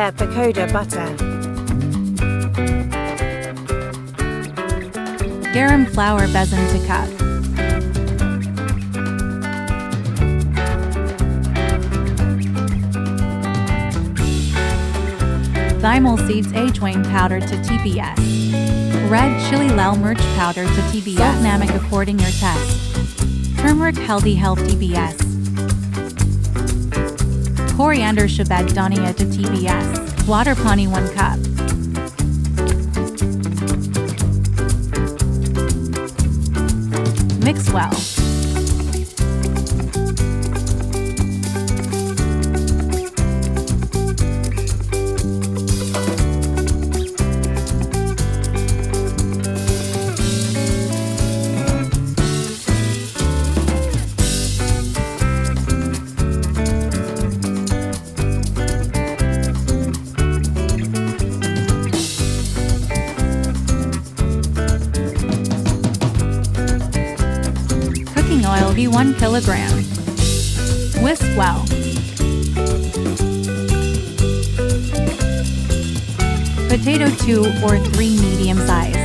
layer pakoda butter. Garam flour besan to cup. Thymol seeds ajwain powder to TBS. Red chili lal mirch powder to TBS. Salt namak according your taste. Turmeric healthy health TBS. Coriander shabad dhania to TBS. Water pani 1 cup. Mix well. Oil be 1 kilogram. Whisk well. Potato 2 or 3 medium size.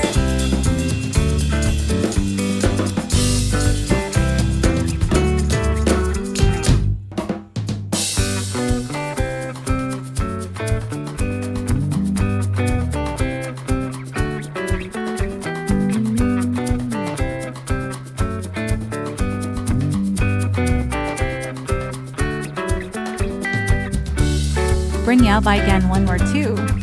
Bring out baigan 1 or 2.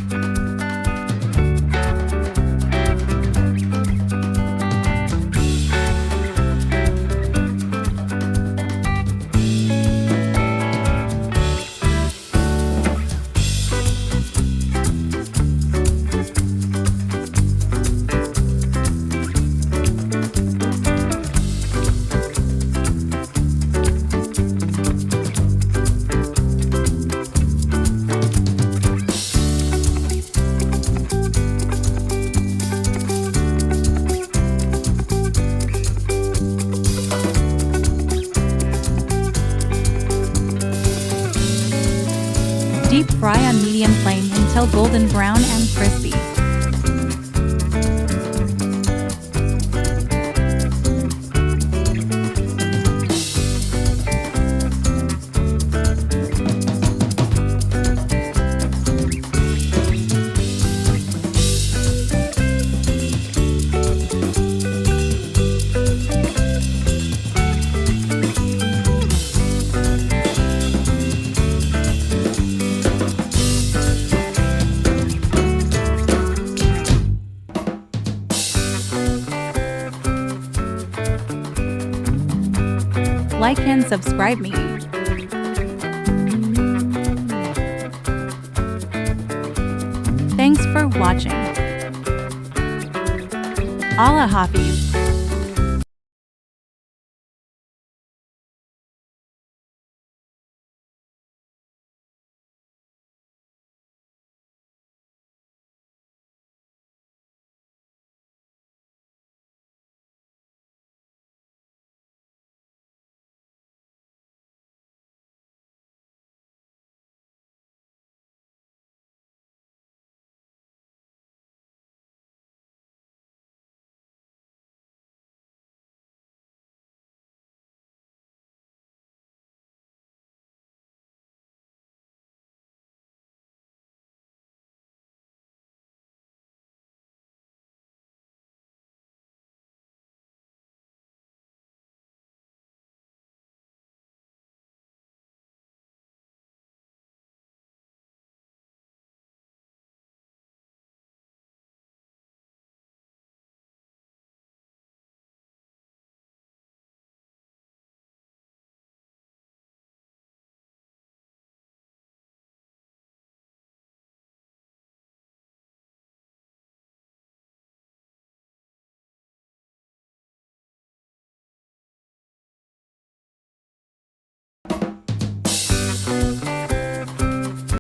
Deep fry on medium flame until golden brown and crispy. Like and subscribe me. Thanks for watching. Allah Hafiz.